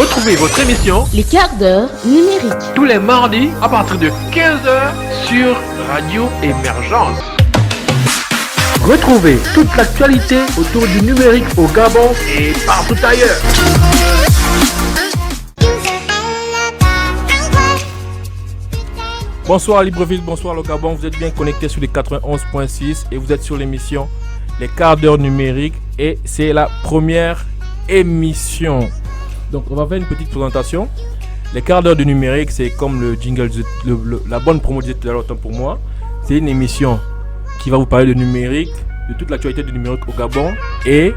Retrouvez votre émission Les quarts d'heure numériques tous les mardis à partir de 15h sur Radio Émergence. Retrouvez toute l'actualité autour du numérique au Gabon et partout ailleurs. Bonsoir à Libreville, bonsoir le Gabon, vous êtes bien connectés sur les 91.6 et vous êtes sur l'émission Les quarts d'heure numériques et c'est la première émission. Donc on va faire une petite présentation. Les quarts d'heure du numérique, c'est comme le jingle, la bonne promo disait tout à l'heure, autant pour moi. C'est une émission qui va vous parler de numérique, de toute l'actualité du numérique au Gabon et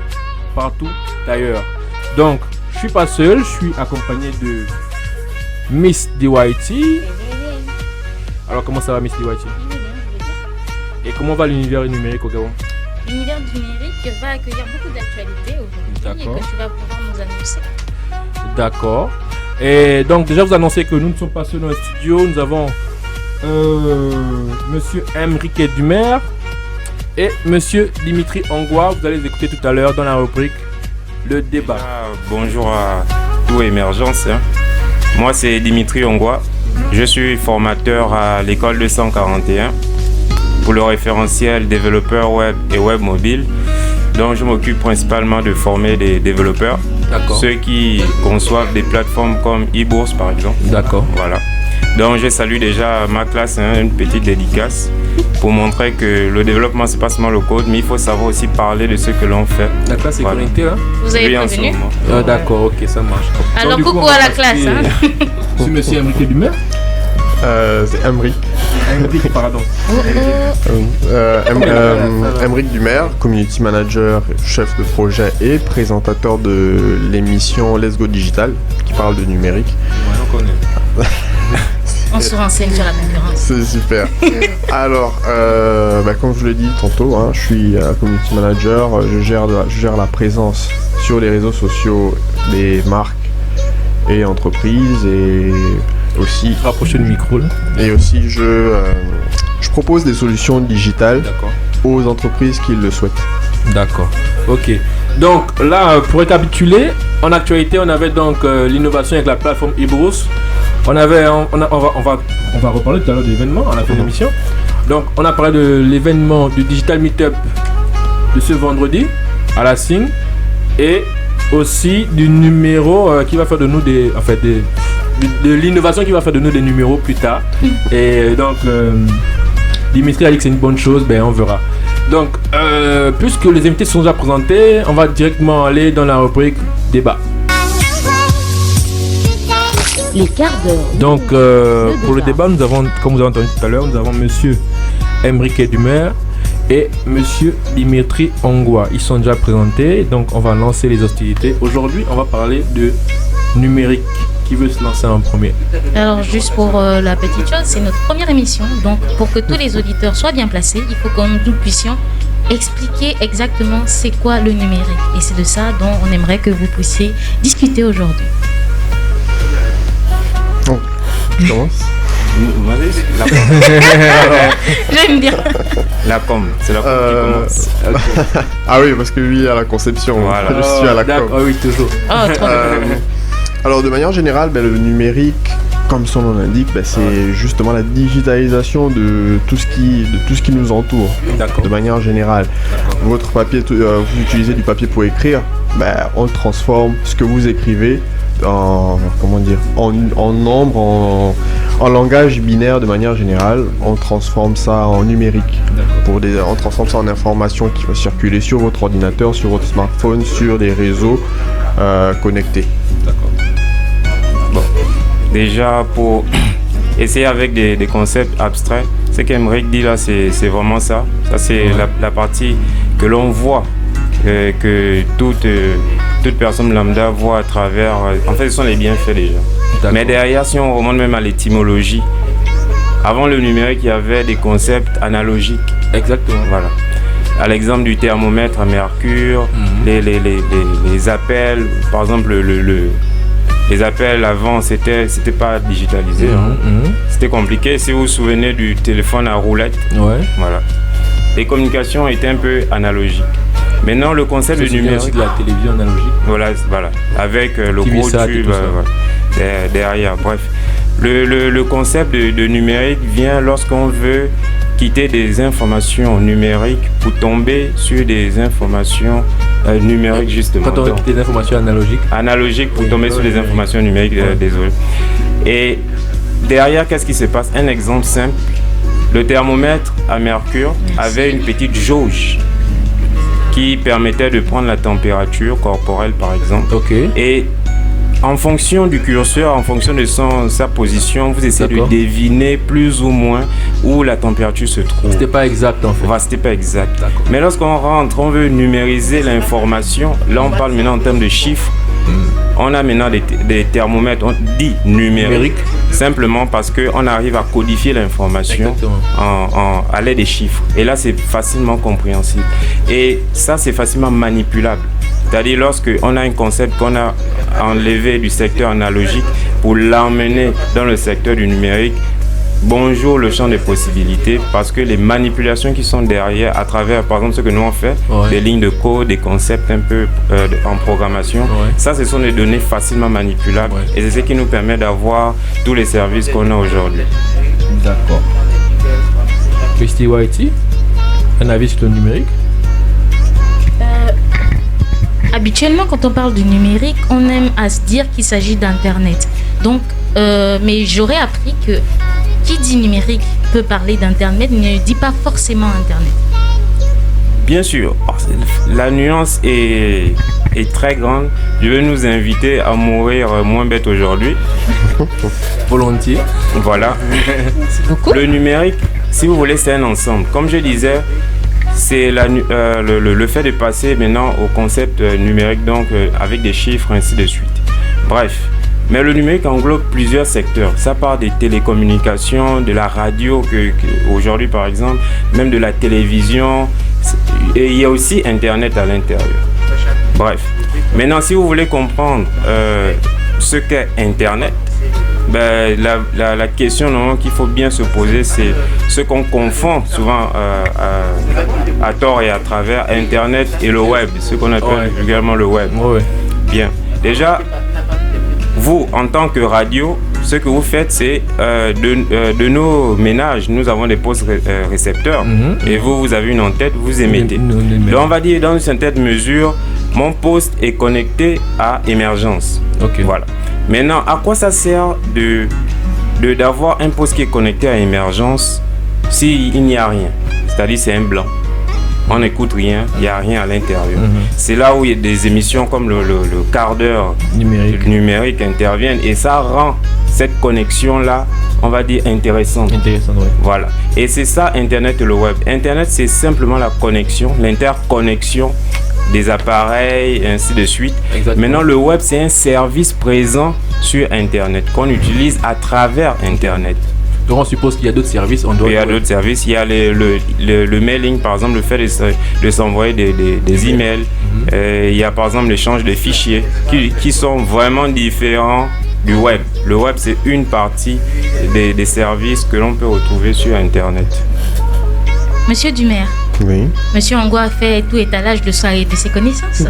partout ailleurs. Donc je suis pas seul, je suis accompagné de Miss DYT. Alors comment ça va Miss DYT? Et comment va l'univers numérique au Gabon? L'univers numérique va accueillir beaucoup d'actualités aujourd'hui. D'accord. Et que tu vas pouvoir nous annoncer. D'accord. Et donc déjà vous annoncez que nous ne sommes pas seuls dans le studio, nous avons Monsieur Emrique Dumer et Monsieur Dimitri Ongwa. Vous allez les écouter tout à l'heure dans la rubrique Le Débat. Bonjour à tout Émergence. Moi c'est Dimitri Ongwa. Je suis formateur à l'école 241 pour le référentiel développeur web et web mobile. Donc je m'occupe principalement de former des développeurs. D'accord. Ceux qui conçoivent des plateformes comme eBourse par exemple. D'accord. Voilà. Donc je salue déjà ma classe, une petite dédicace pour montrer que le développement c'est pas seulement le code, mais il faut savoir aussi parler de ce que l'on fait. La classe est Voilà. connectée là? Vous avez Oui, en ce prévenu? moment. D'accord, ok, ça marche. Alors Donc, du coup, coucou on va à la passer- classe. Hein. C'est Monsieur Emrique Dumer. C'est Emrique. Emrique, pardon. Emrique Dumer, community manager, chef de projet et présentateur de l'émission Let's Go Digital qui parle de numérique. Ouais, on connaît. On se renseigne sur la concurrence. C'est super. Alors, comme je vous l'ai dit tantôt, je suis community manager, je gère la présence sur les réseaux sociaux des marques et entreprises et aussi Rapprochez le micro là. je propose des solutions digitales D'accord. aux entreprises qui le souhaitent. D'accord. Ok. Donc là, pour récapituler, en actualité, on avait donc l'innovation avec la plateforme eBourse. On va reparler tout à l'heure de l'événement à la fin de l'émission. Donc on a parlé de l'événement du Digital Meetup de ce vendredi à la SING et aussi du numéro qui va faire de nous de l'innovation qui va faire de nous des numéros plus tard. Et donc Dimitri a dit que c'est une bonne chose, on verra. Donc puisque les invités sont déjà présentés, on va directement aller dans la rubrique débat. Les quarts d'heure Donc pour le débat, nous avons, comme vous avez entendu tout à l'heure, nous avons Monsieur Emrique Dumer et Monsieur Dimitri Ongwa. Ils sont déjà présentés, donc on va lancer les hostilités. Aujourd'hui, on va parler de numérique. Qui veut se lancer en premier? Alors juste pour la petite chose, c'est notre première émission. Donc pour que tous les auditeurs soient bien placés, il faut que nous puissions expliquer exactement c'est quoi le numérique. Et c'est de ça dont on aimerait que vous puissiez discuter aujourd'hui. Je commence. La com. J'aime bien. La com, c'est la com qui commence. Ah oui, parce que lui a la conception, Voilà. je suis à la com. Ah oui, toujours. Oh, trop bien. Alors de manière générale, le numérique, comme son nom l'indique, c'est justement la digitalisation de tout ce qui nous entoure. D'accord. De manière générale, votre papier, vous utilisez du papier pour écrire, on transforme ce que vous écrivez en nombre, en langage binaire de manière générale, on transforme ça en numérique. On transforme ça en information qui va circuler sur votre ordinateur, sur votre smartphone, sur des réseaux connectés. D'accord. Bon. Déjà pour essayer avec des concepts abstraits, ce qu'Emrique dit là, c'est vraiment ça. Ça c'est la partie que l'on voit, que toute personne lambda voit à travers. En fait, ce sont les bienfaits déjà. D'accord. Mais derrière, si on remonte même à l'étymologie, avant le numérique, il y avait des concepts analogiques. Exactement. Voilà. À l'exemple du thermomètre à mercure, les appels, par exemple, les appels avant, c'était pas digitalisé. C'était compliqué. Si vous vous souvenez du téléphone à roulette, Ouais. voilà. Les communications étaient un peu analogiques. Maintenant, le concept de aussi numérique, de la télévision analogique. voilà, avec le TV gros sat et tube tout ça. derrière. Bref, le concept de numérique vient lorsqu'on veut quitter des informations numériques pour tomber sur des informations numériques, justement. Quand on Donc, quitte des informations analogiques pour tomber sur des informations numériques, désolé. Et derrière, qu'est-ce qui se passe? Un exemple simple, le thermomètre à mercure avait une petite jauge qui permettait de prendre la température corporelle, par exemple. Ok. Et en fonction du curseur, en fonction de sa position, vous essayez de D'accord. deviner plus ou moins où la température se trouve. C'était pas exact en fait. Enfin, c'était pas exact. D'accord. Mais lorsqu'on rentre, on veut numériser l'information. Là, on parle maintenant en termes de chiffres. On a maintenant des thermomètres, on dit numériques, simplement parce qu'on arrive à codifier l'information à l'aide des chiffres. Et là, c'est facilement compréhensible. Et ça, c'est facilement manipulable. C'est-à-dire lorsqu'on a un concept qu'on a enlevé du secteur analogique pour l'emmener dans le secteur du numérique, bonjour le champ des possibilités, parce que les manipulations qui sont derrière, à travers par exemple ce que nous on fait, des lignes de code, des concepts un peu en programmation, ça ce sont des données facilement manipulables et c'est ce qui nous permet d'avoir tous les services qu'on a aujourd'hui. D'accord. Christy Whitey, un avis sur le numérique? Habituellement, quand on parle du numérique, on aime à se dire qu'il s'agit d'Internet. Donc, mais j'aurais appris que qui dit numérique peut parler d'Internet, ne dit pas forcément Internet. Bien sûr, la nuance est très grande. Je vais nous inviter à mourir moins bête aujourd'hui. Volontiers. Voilà. Beaucoup. Le numérique, si vous voulez, c'est un ensemble. Comme je disais, c'est le fait de passer maintenant au concept numérique, donc avec des chiffres, ainsi de suite. Bref. Mais le numérique englobe plusieurs secteurs. Ça part des télécommunications, de la radio, aujourd'hui par exemple, même de la télévision. Et il y a aussi Internet à l'intérieur. Bref. Maintenant, si vous voulez comprendre ce qu'est Internet, ben, la question qu'il faut bien se poser, c'est ce qu'on confond souvent à tort et à travers Internet et le web, ce qu'on appelle vulgairement le web. Bien. Déjà, vous, en tant que radio, ce que vous faites, c'est de nos ménages, nous avons des postes récepteurs et vous avez une antenne, vous émettez. Donc on va dire dans une certaine mesure, mon poste est connecté à émergence. Voilà. Maintenant, à quoi ça sert d'avoir un poste qui est connecté à émergence s'il n'y a rien? C'est-à-dire c'est un blanc. On n'écoute rien, il n'y a rien à l'intérieur. C'est là où il y a des émissions comme le quart d'heure numérique interviennent et ça rend cette connexion-là, on va dire, intéressante. Voilà. Et c'est ça Internet et le web. Internet, c'est simplement la connexion, l'interconnexion des appareils, ainsi de suite. Maintenant, le web, c'est un service présent sur Internet qu'on utilise à travers Internet. Donc on suppose qu'il y a d'autres services. Il y a d'autres services. Il y a le mailing, par exemple, le fait de s'envoyer des emails. Il y a par exemple l'échange de fichiers qui sont vraiment différents du web. Le web, c'est une partie des services que l'on peut retrouver sur Internet. Monsieur Dumer. Oui. Monsieur Angwa a fait tout étalage de ses connaissances.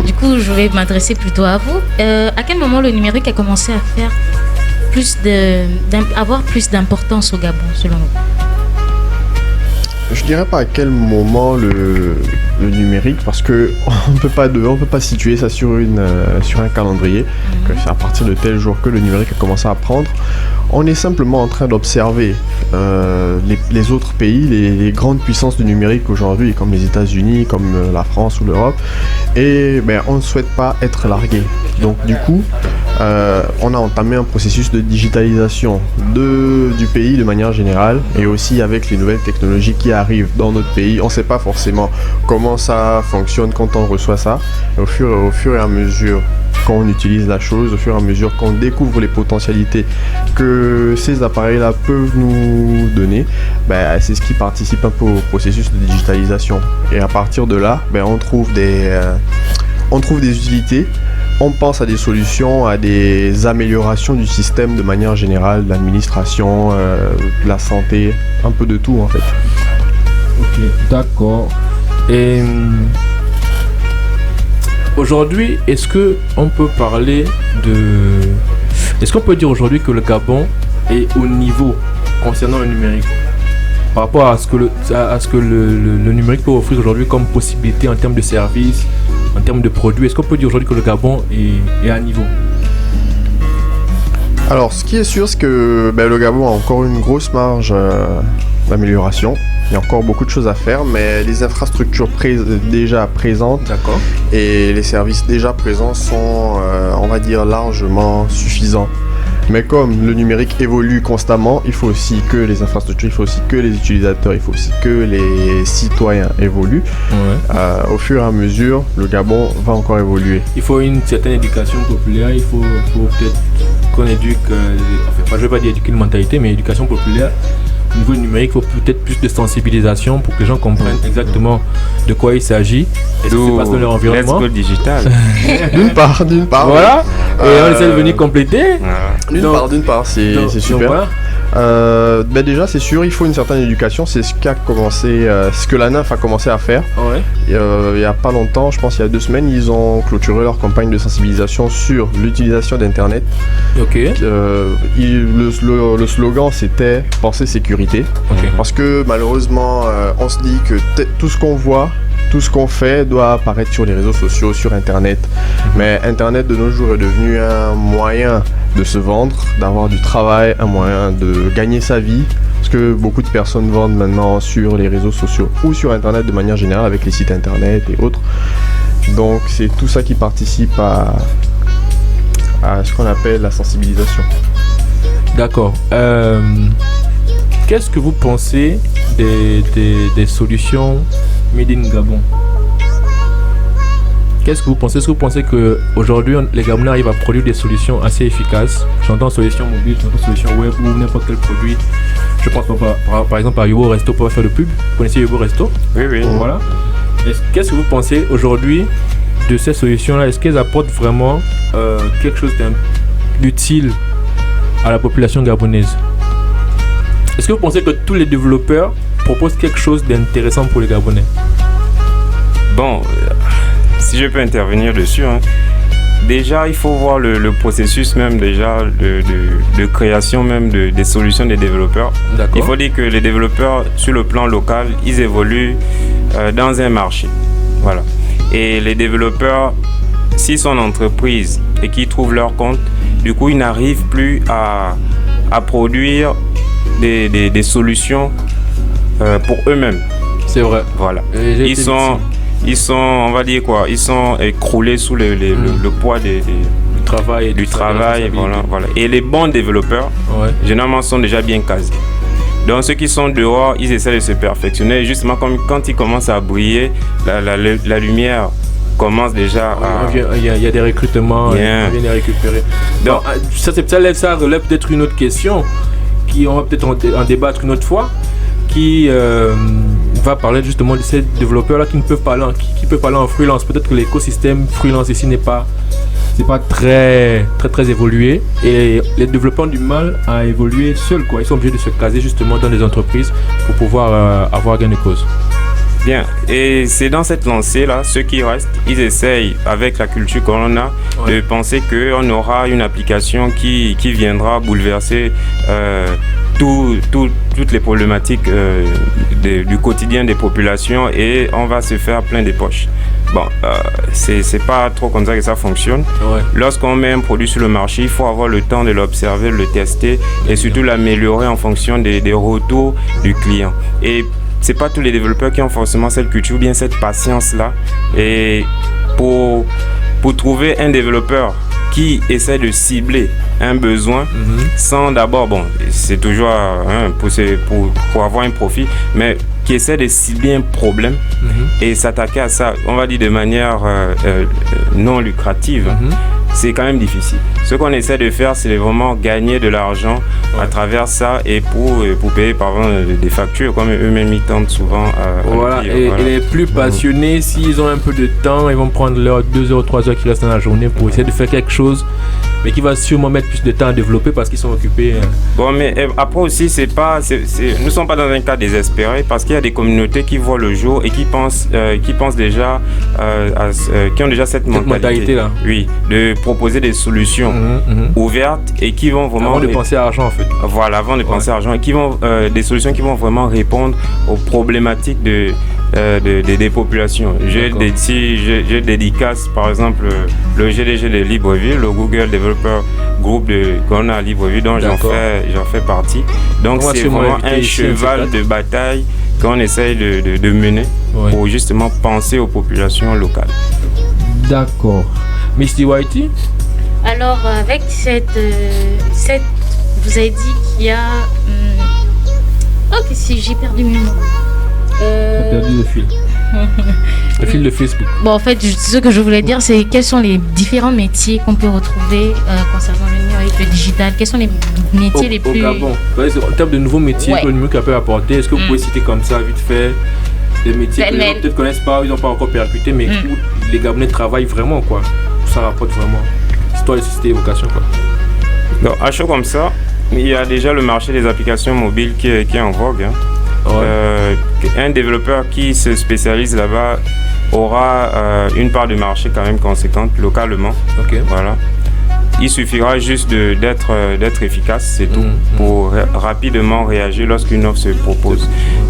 Du coup, je vais m'adresser plutôt à vous. À quel moment le numérique a commencé à faire avoir plus d'importance au Gabon, selon vous? Je dirais pas à quel moment le numérique, parce que on peut pas situer ça sur un calendrier, que c'est à partir de tel jour que le numérique a commencé à prendre. On est simplement en train d'observer les autres pays, les grandes puissances du numérique aujourd'hui, comme les États-Unis, comme la France ou l'Europe, et on ne souhaite pas être largué. Donc du coup, on a entamé un processus de digitalisation du pays de manière générale, et aussi avec les nouvelles technologies qui arrivent dans notre pays. On ne sait pas forcément comment ça fonctionne quand on reçoit ça. Au fur et à mesure qu'on utilise la chose, au fur et à mesure qu'on découvre les potentialités que ces appareils-là peuvent nous donner, c'est ce qui participe un peu au processus de digitalisation. Et à partir de là, on trouve des utilités, on pense à des solutions, à des améliorations du système de manière générale, l'administration, la santé, un peu de tout en fait. Ok, d'accord. Et Aujourd'hui, est-ce qu'on peut dire aujourd'hui que le Gabon est au niveau concernant le numérique par rapport à ce que le numérique peut offrir aujourd'hui comme possibilité en termes de services, en termes de produits? Est-ce qu'on peut dire aujourd'hui que le Gabon est à niveau? Alors, ce qui est sûr, c'est que le Gabon a encore une grosse marge d'amélioration. Il y a encore beaucoup de choses à faire, mais les infrastructures déjà présentes D'accord. et les services déjà présents sont, on va dire, largement suffisants. Mais comme le numérique évolue constamment, il faut aussi que les infrastructures, il faut aussi que les utilisateurs, il faut aussi que les citoyens évoluent. Ouais. Au fur et à mesure, le Gabon va encore évoluer. Il faut une certaine éducation populaire, il faut peut-être qu'on éduque, je ne vais pas dire éduquer une mentalité, mais éducation populaire. Au niveau numérique, il faut peut-être plus de sensibilisation pour que les gens comprennent exactement de quoi il s'agit et ce qui se passe dans leur environnement. Let's go digital. D'une part. Voilà, et on essaie de venir compléter. D'une part, c'est super. Voilà. Déjà, c'est sûr, il faut une certaine éducation. C'est ce que la NAF a commencé à faire. Ouais. Il n'y a pas longtemps, je pense il y a 2 semaines, ils ont clôturé leur campagne de sensibilisation sur l'utilisation d'Internet. Ok. Le slogan, c'était « Penser sécurité ». Ok. Parce que malheureusement, on se dit que tout ce qu'on voit, tout ce qu'on fait doit apparaître sur les réseaux sociaux, sur Internet. Mais Internet de nos jours est devenu un moyen de se vendre, d'avoir du travail, un moyen de gagner sa vie. Parce que beaucoup de personnes vendent maintenant sur les réseaux sociaux ou sur Internet de manière générale avec les sites Internet et autres. Donc c'est tout ça qui participe à ce qu'on appelle la sensibilisation. D'accord. Qu'est-ce que vous pensez des solutions Made in Gabon? Qu'est-ce que vous pensez? Est-ce que vous pensez qu'aujourd'hui, les Gabonais arrivent à produire des solutions assez efficaces? J'entends solutions mobiles, j'entends solutions web ou n'importe quel produit. Je pense par exemple à Yobo Resto pour faire de pub. Vous connaissez Yobo Resto? Oui. Voilà. Qu'est-ce que vous pensez aujourd'hui de ces solutions-là? Est-ce qu'elles apportent vraiment quelque chose d'utile à la population gabonaise? Est-ce que vous pensez que tous les développeurs proposent quelque chose d'intéressant pour les Gabonais? Bon, si je peux intervenir dessus, déjà il faut voir le processus même déjà de création même des solutions des développeurs. D'accord. Il faut dire que les développeurs sur le plan local, ils évoluent dans un marché. Voilà. Et les développeurs, s'ils sont en entreprise et qu'ils trouvent leur compte, du coup ils n'arrivent plus à produire des solutions pour eux-mêmes. C'est vrai. Voilà. Ils sont, on va dire quoi, ils sont écroulés sous le poids du travail. Voilà. Et les bons développeurs, généralement, sont déjà bien casés. Donc ceux qui sont dehors, ils essaient de se perfectionner. Et justement, comme quand ils commencent à briller, la lumière commence déjà à... Il y a des recrutements, on vient les récupérer. Donc, ça relève peut-être une autre question, on va peut-être en débattre une autre fois, qui va parler justement de ces développeurs-là qui peuvent pas aller en freelance. Peut-être que l'écosystème freelance ici n'est pas très évolué et les développeurs ont du mal à évoluer seuls, quoi. Ils sont obligés de se caser justement dans des entreprises pour pouvoir avoir gain de cause. Bien, et c'est dans cette lancée-là, ceux qui restent, ils essayent, avec la culture qu'on a, de penser qu'on aura une application qui viendra bouleverser toutes les problématiques du quotidien des populations et on va se faire plein des poches. Bon, c'est pas trop comme ça que ça fonctionne. Ouais. Lorsqu'on met un produit sur le marché, il faut avoir le temps de l'observer, de le tester et surtout l'améliorer en fonction des retours du client. Et c'est pas tous les développeurs qui ont forcément cette culture ou bien cette patience-là. Et pour trouver un développeur qui essaie de cibler un besoin sans d'abord, c'est toujours pour avoir un profit, mais qui essaie de cibler un problème et s'attaquer à ça, on va dire de manière non lucrative, c'est quand même difficile. Ce qu'on essaie de faire, c'est vraiment gagner de l'argent à travers ça et pour payer par exemple des factures, comme eux-mêmes ils tentent souvent à Voilà, le dire, et les plus passionnés, s'ils ont un peu de temps, ils vont prendre leurs 2 heures, 3 heures qui restent dans la journée pour essayer de faire quelque chose, mais qui va sûrement mettre plus de temps à développer parce qu'ils sont occupés. Bon, mais après aussi, nous ne sommes pas dans un cas désespéré parce qu'il y a des communautés qui voient le jour et qui pensent déjà, qui ont déjà cette mentalité là. Oui, de proposer des solutions ouvertes et qui vont vraiment... Avant de penser à argent en fait. Voilà, avant de penser à argent, et qui vont, des solutions qui vont vraiment répondre aux problématiques des populations. Je dédicace par exemple le GDG de Libreville, le Google Developer Group qu'on a à Libreville, dont j'en fais partie. Donc c'est vraiment un cheval de bataille qu'on essaye de mener pour justement penser aux populations locales. D'accord. Misty Whitey? Alors, avec cette vous avez dit qu'il y a... si j'ai perdu mes mots. J'ai perdu le fil. Le fil de Facebook. Bon, en fait, ce que je voulais dire, c'est quels sont les différents métiers qu'on peut retrouver concernant le numérique, le digital. Quels sont les métiers les plus... En termes de nouveaux métiers que le numérique peut apporter, est-ce que vous pouvez citer comme ça, vite fait, des métiers que les gens peut-être connaissent pas, ils n'ont pas encore percuté, mais où les Gabonais travaillent vraiment, quoi. Ça rapporte vraiment. Histoire de susciter vocation, quoi. Donc, à chaud comme ça, il y a déjà le marché des applications mobiles qui est en vogue. Un développeur qui se spécialise là-bas aura une part de marché quand même conséquente localement. Voilà. Il suffira juste d'être efficace, c'est tout, pour rapidement réagir lorsqu'une offre se propose.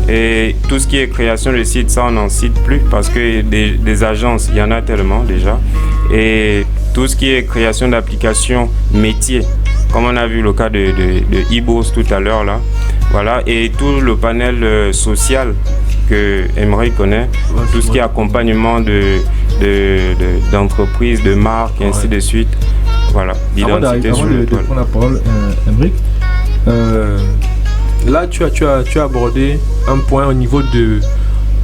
Et tout ce qui est création de sites, ça on n'en cite plus parce que des agences, il y en a tellement déjà. Et tout ce qui est création d'applications métiers, comme on a vu le cas de eBourse tout à l'heure là, voilà, et tout le panel social que Emery connaît, tout ce qui est accompagnement d'entreprises, de marques, et ainsi de suite. Voilà, l'identité sur le toile. Avant de prendre la parole, Emric, là tu as abordé un point au niveau de...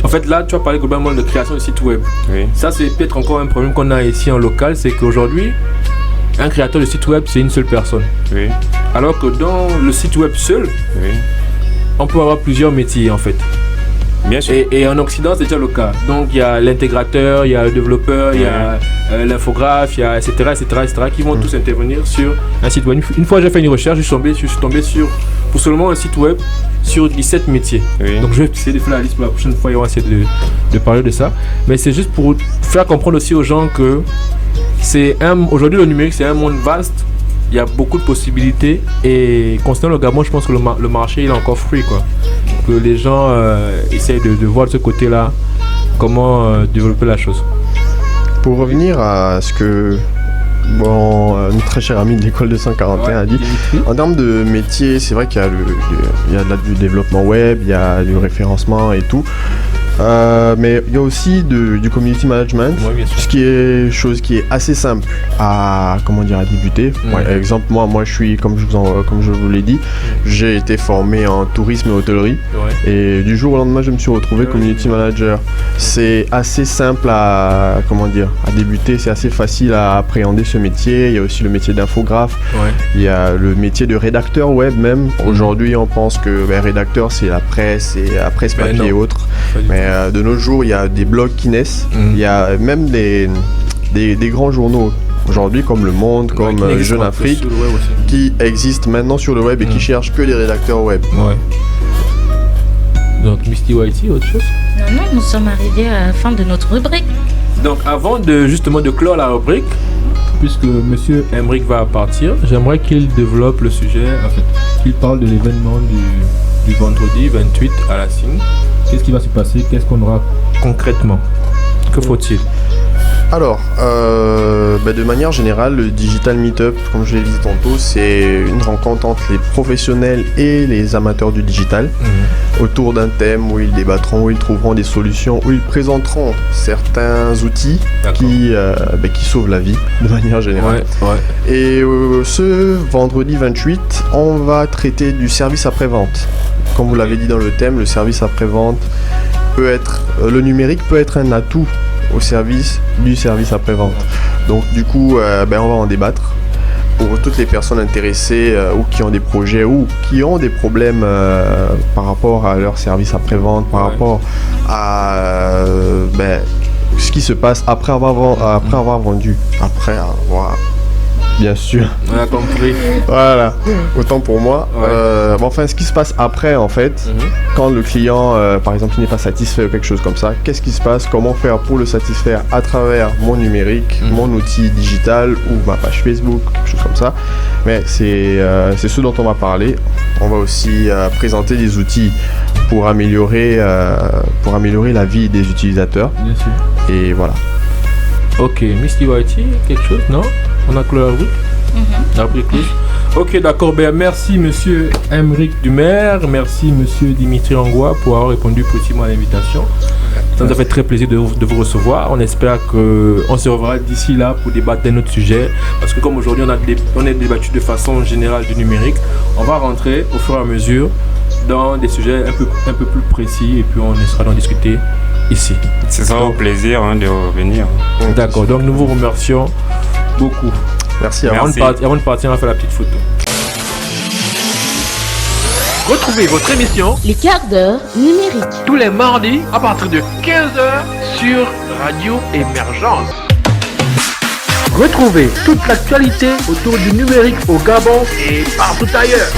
En fait, là, tu as parlé globalement de création de sites web. Oui. Ça, c'est peut-être encore un problème qu'on a ici en local, c'est qu'aujourd'hui, un créateur de site web, c'est une seule personne. Oui. Alors que dans le site web seul, on peut avoir plusieurs métiers en fait. Bien sûr. Et en Occident, c'est déjà le cas. Donc, il y a l'intégrateur, il y a le développeur, il y a l'infographe, il y a etc., qui vont tous intervenir sur un site web. Une fois, j'ai fait une recherche, je suis tombé sur, pour seulement un site web, sur 17 métiers. Oui. Donc, je vais essayer de faire la liste pour la prochaine fois et on va essayer de parler de ça. Mais c'est juste pour faire comprendre aussi aux gens que aujourd'hui, le numérique, c'est un monde vaste. Il y a beaucoup de possibilités et concernant le Gabon, je pense que le marché il est encore free, quoi. Que les gens essayent de voir de ce côté-là comment développer la chose. Pour revenir à ce que notre très cher ami de l'école de 141 a dit, en termes de métier, c'est vrai qu'il y a du développement web, il y a du référencement et tout. Mais il y a aussi du community management, ce qui est chose qui est assez simple à débuter. Exemple, moi je suis comme je vous l'ai dit, j'ai été formé en tourisme et hôtellerie et du jour au lendemain je me suis retrouvé community manager. C'est assez simple à débuter, c'est assez facile à appréhender ce métier. Il y a aussi le métier d'infographe, il y a le métier de rédacteur web même. Aujourd'hui on pense que rédacteur c'est la presse et la presse papier et autres. Mais de nos jours, il y a des blogs qui naissent, il y a même des grands journaux aujourd'hui comme Le Monde, comme Jeune Afrique, qui existent maintenant sur le web et qui cherchent que des rédacteurs web. Donc Misty Whitey, autre chose? Non, nous sommes arrivés à la fin de notre rubrique. Donc avant de clore la rubrique, puisque Monsieur Emric va partir, j'aimerais qu'il développe le sujet, en fait, qu'il parle de l'événement du vendredi 28 à la Cine. Qu'est-ce qui va se passer? Qu'est-ce qu'on aura concrètement? Que faut-il? Alors, de manière générale, le Digital Meetup, comme je l'ai dit tantôt, c'est une rencontre entre les professionnels et les amateurs du digital autour d'un thème où ils débattront, où ils trouveront des solutions, où ils présenteront certains outils qui sauvent la vie de manière générale. Et ce vendredi 28, on va traiter du service après-vente. Comme vous l'avez dit dans le thème, le service après-vente le numérique peut être un atout au service du service après-vente. Donc du coup, on va en débattre. Pour toutes les personnes intéressées ou qui ont des projets ou qui ont des problèmes par rapport à leur service après-vente, par rapport à ce qui se passe après avoir vendu, après avoir... Bien sûr. On a compris. Voilà, autant pour moi. Ce qui se passe après, en fait, quand le client, par exemple, n'est pas satisfait ou quelque chose comme ça, qu'est-ce qui se passe? Comment faire pour le satisfaire à travers mon numérique, mon outil digital ou ma page Facebook, quelque chose comme ça. Mais c'est ce dont on va parler. On va aussi présenter des outils pour améliorer la vie des utilisateurs. Bien sûr. Et voilà. Ok, Misty Whitey, quelque chose, non? On a clos la route. La rubrique close. Ok, d'accord. Merci, monsieur Aymeric Dumer. Merci, monsieur Dimitri Langlois, pour avoir répondu poliment à l'invitation. Ça nous a fait très plaisir de vous recevoir. On espère qu'on se reverra d'ici là pour débattre d'un autre sujet. Parce que comme aujourd'hui, on a débattu de façon générale du numérique, on va rentrer au fur et à mesure dans des sujets un peu plus précis et puis on essaiera d'en discuter ici. C'est ça, au plaisir de revenir. D'accord, donc nous vous remercions beaucoup. Merci à vous. Avant de partir, on va faire la petite photo. Retrouvez votre émission Les quarts d'heure numériques. tous les mardis à partir de 15h sur Radio Émergence. Retrouvez toute l'actualité autour du numérique au Gabon et partout ailleurs.